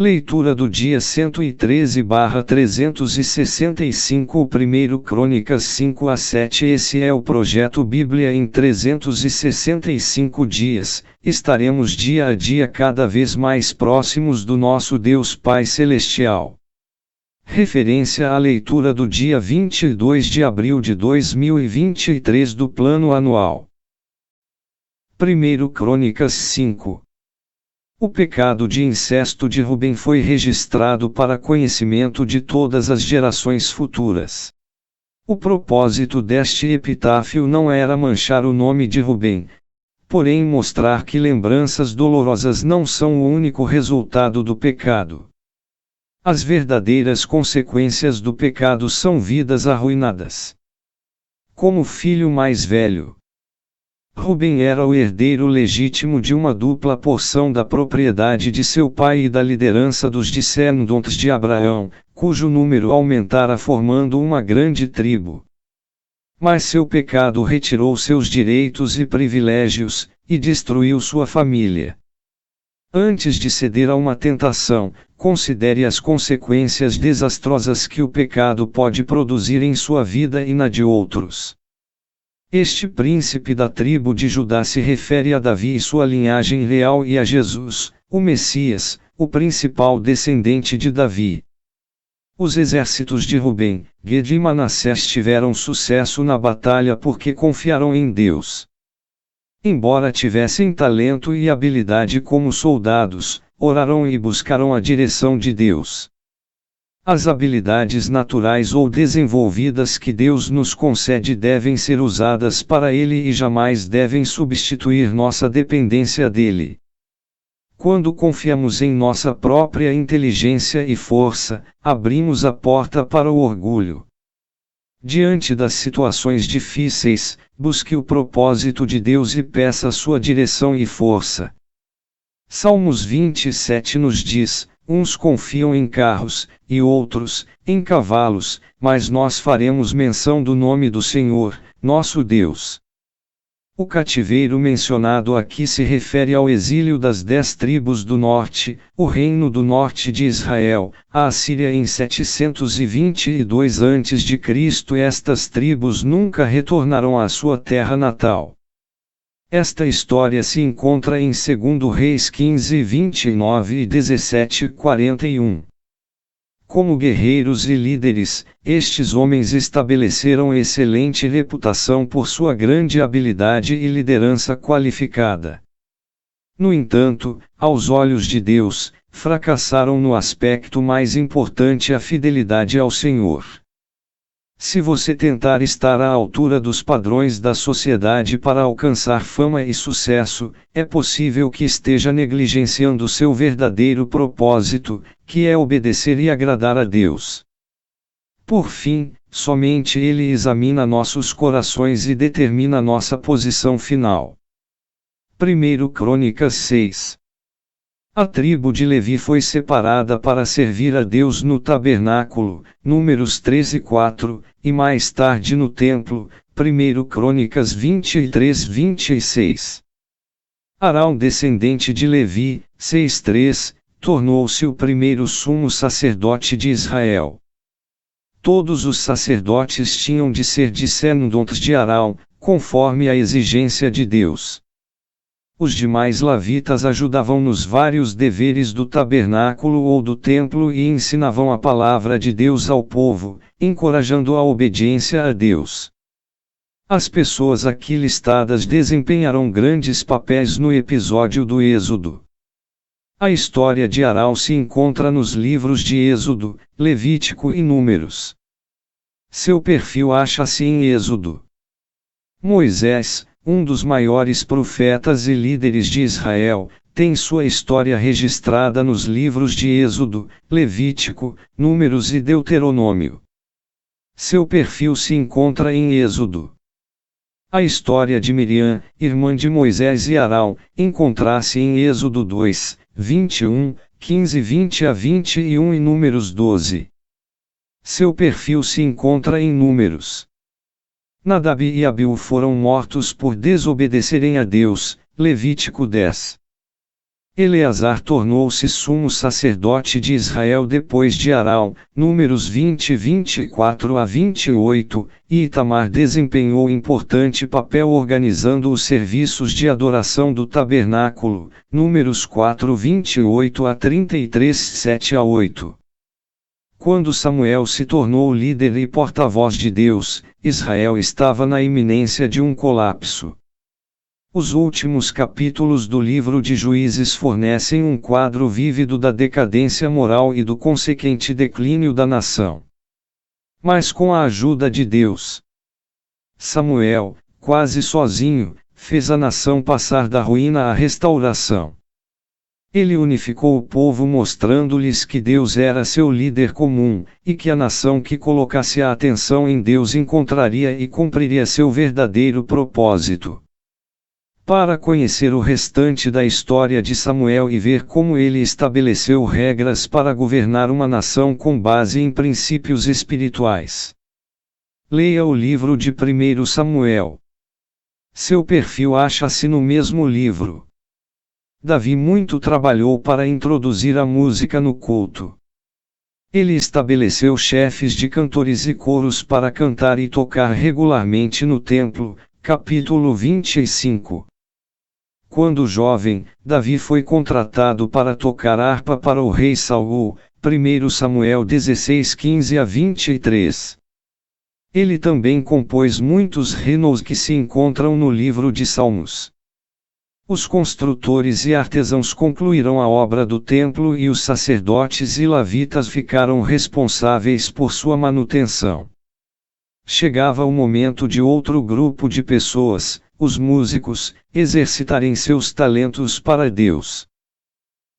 Leitura do dia 113/365. O 1 Crônicas 5-7. Esse é o projeto Bíblia em 365 dias. Estaremos dia a dia cada vez mais próximos do nosso Deus Pai Celestial. Referência à leitura do dia 22 de abril de 2023 do Plano Anual. 1 Crônicas 5. O pecado de incesto de Rubem foi registrado para conhecimento de todas as gerações futuras. O propósito deste epitáfio não era manchar o nome de Rubem, porém mostrar que lembranças dolorosas não são o único resultado do pecado. As verdadeiras consequências do pecado são vidas arruinadas. Como filho mais velho, Rubem era o herdeiro legítimo de uma dupla porção da propriedade de seu pai e da liderança dos descendentes de Abraão, cujo número aumentara formando uma grande tribo. Mas seu pecado retirou seus direitos e privilégios, e destruiu sua família. Antes de ceder a uma tentação, considere as consequências desastrosas que o pecado pode produzir em sua vida e na de outros. Este príncipe da tribo de Judá se refere a Davi e sua linhagem real e a Jesus, o Messias, o principal descendente de Davi. Os exércitos de Rubem, Gad e Manassés tiveram sucesso na batalha porque confiaram em Deus. Embora tivessem talento e habilidade como soldados, oraram e buscaram a direção de Deus. As habilidades naturais ou desenvolvidas que Deus nos concede devem ser usadas para Ele e jamais devem substituir nossa dependência dele. Quando confiamos em nossa própria inteligência e força, abrimos a porta para o orgulho. Diante das situações difíceis, busque o propósito de Deus e peça sua direção e força. Salmos 27 nos diz: uns confiam em carros, e outros, em cavalos, mas nós faremos menção do nome do Senhor, nosso Deus. O cativeiro mencionado aqui se refere ao exílio das 10 tribos do norte, o reino do norte de Israel, a Assíria em 722 a.C. Estas tribos nunca retornaram à sua terra natal. Esta história se encontra em 2 Reis 15:29 e 17:41. Como guerreiros e líderes, estes homens estabeleceram excelente reputação por sua grande habilidade e liderança qualificada. No entanto, aos olhos de Deus, fracassaram no aspecto mais importante: a fidelidade ao Senhor. Se você tentar estar à altura dos padrões da sociedade para alcançar fama e sucesso, é possível que esteja negligenciando seu verdadeiro propósito, que é obedecer e agradar a Deus. Por fim, somente Ele examina nossos corações e determina nossa posição final. 1 Crônicas 6. A tribo de Levi foi separada para servir a Deus no tabernáculo, Números 13:4, e mais tarde no templo, 1 Crônicas 23:26. Arão, descendente de Levi, 6:3, tornou-se o primeiro sumo sacerdote de Israel. Todos os sacerdotes tinham de ser descendentes de Arão, conforme a exigência de Deus. Os demais levitas ajudavam nos vários deveres do tabernáculo ou do templo e ensinavam a palavra de Deus ao povo, encorajando a obediência a Deus. As pessoas aqui listadas desempenharam grandes papéis no episódio do Êxodo. A história de Arão se encontra nos livros de Êxodo, Levítico e Números. Seu perfil acha-se em Êxodo. Moisés, um dos maiores profetas e líderes de Israel, tem sua história registrada nos livros de Êxodo, Levítico, Números e Deuteronômio. Seu perfil se encontra em Êxodo. A história de Miriam, irmã de Moisés e Arão, encontra-se em Êxodo 2, 21, 15-20 a 21 e Números 12. Seu perfil se encontra em Números. Nadab e Abiú foram mortos por desobedecerem a Deus, Levítico 10. Eleazar tornou-se sumo sacerdote de Israel depois de Arão, Números 20, 24 a 28, e Itamar desempenhou importante papel organizando os serviços de adoração do tabernáculo, Números 4, 28 a 33, 7 a 8. Quando Samuel se tornou líder e porta-voz de Deus, Israel estava na iminência de um colapso. Os últimos capítulos do livro de Juízes fornecem um quadro vívido da decadência moral e do consequente declínio da nação. Mas com a ajuda de Deus, Samuel, quase sozinho, fez a nação passar da ruína à restauração. Ele unificou o povo mostrando-lhes que Deus era seu líder comum, e que a nação que colocasse a atenção em Deus encontraria e cumpriria seu verdadeiro propósito. Para conhecer o restante da história de Samuel e ver como ele estabeleceu regras para governar uma nação com base em princípios espirituais, leia o livro de 1 Samuel. Seu perfil acha-se no mesmo livro. Davi muito trabalhou para introduzir a música no culto. Ele estabeleceu chefes de cantores e coros para cantar e tocar regularmente no templo, capítulo 25. Quando jovem, Davi foi contratado para tocar harpa para o rei Saul, 1 Samuel 16, 15 a 23. Ele também compôs muitos hinos que se encontram no livro de Salmos. Os construtores e artesãos concluíram a obra do templo e os sacerdotes e levitas ficaram responsáveis por sua manutenção. Chegava o momento de outro grupo de pessoas, os músicos, exercitarem seus talentos para Deus.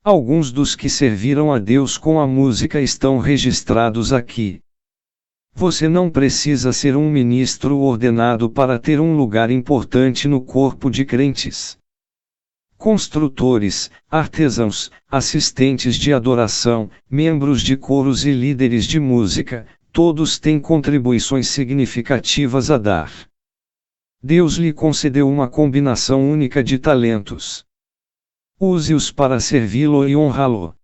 Alguns dos que serviram a Deus com a música estão registrados aqui. Você não precisa ser um ministro ordenado para ter um lugar importante no corpo de crentes. Construtores, artesãos, assistentes de adoração, membros de coros e líderes de música, todos têm contribuições significativas a dar. Deus lhe concedeu uma combinação única de talentos. Use-os para servi-lo e honrá-lo.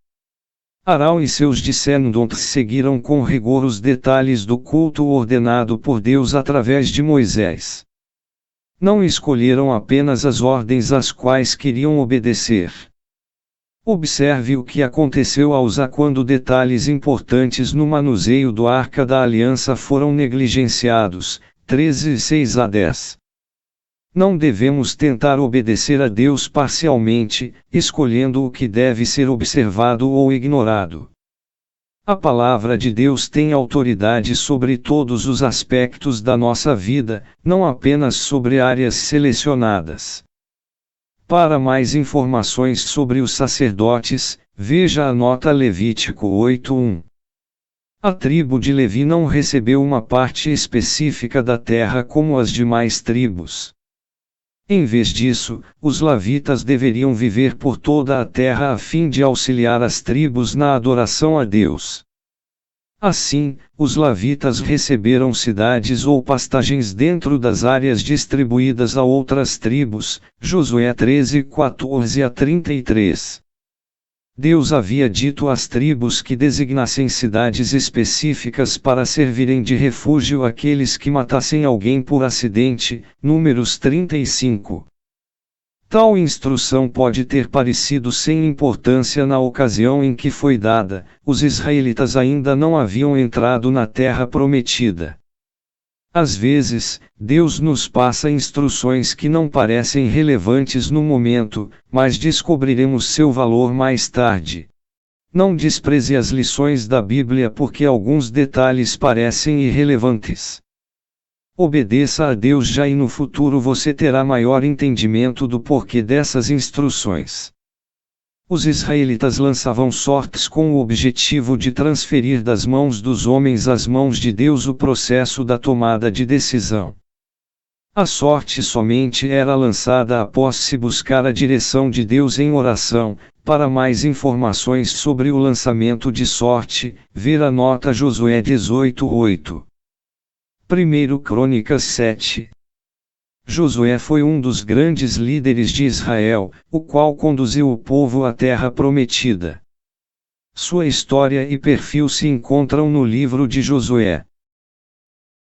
Arão e seus descendentes seguiram com rigor os detalhes do culto ordenado por Deus através de Moisés. Não escolheram apenas as ordens às quais queriam obedecer. Observe o que aconteceu a Uza quando detalhes importantes no manuseio do Arca da Aliança foram negligenciados, 13, 6 a 10. Não devemos tentar obedecer a Deus parcialmente, escolhendo o que deve ser observado ou ignorado. A palavra de Deus tem autoridade sobre todos os aspectos da nossa vida, não apenas sobre áreas selecionadas. Para mais informações sobre os sacerdotes, veja a nota Levítico 8:1. A tribo de Levi não recebeu uma parte específica da terra como as demais tribos. Em vez disso, os levitas deveriam viver por toda a terra a fim de auxiliar as tribos na adoração a Deus. Assim, os levitas receberam cidades ou pastagens dentro das áreas distribuídas a outras tribos, Josué 13, 14 a 33. Deus havia dito às tribos que designassem cidades específicas para servirem de refúgio àqueles que matassem alguém por acidente, Números 35. Tal instrução pode ter parecido sem importância na ocasião em que foi dada, os israelitas ainda não haviam entrado na terra prometida. Às vezes, Deus nos passa instruções que não parecem relevantes no momento, mas descobriremos seu valor mais tarde. Não despreze as lições da Bíblia porque alguns detalhes parecem irrelevantes. Obedeça a Deus já e no futuro você terá maior entendimento do porquê dessas instruções. Os israelitas lançavam sortes com o objetivo de transferir das mãos dos homens às mãos de Deus o processo da tomada de decisão. A sorte somente era lançada após se buscar a direção de Deus em oração. Para mais informações sobre o lançamento de sorte, ver a nota Josué 18:8. 1 Crônicas 7. Josué foi um dos grandes líderes de Israel, o qual conduziu o povo à terra prometida. Sua história e perfil se encontram no livro de Josué.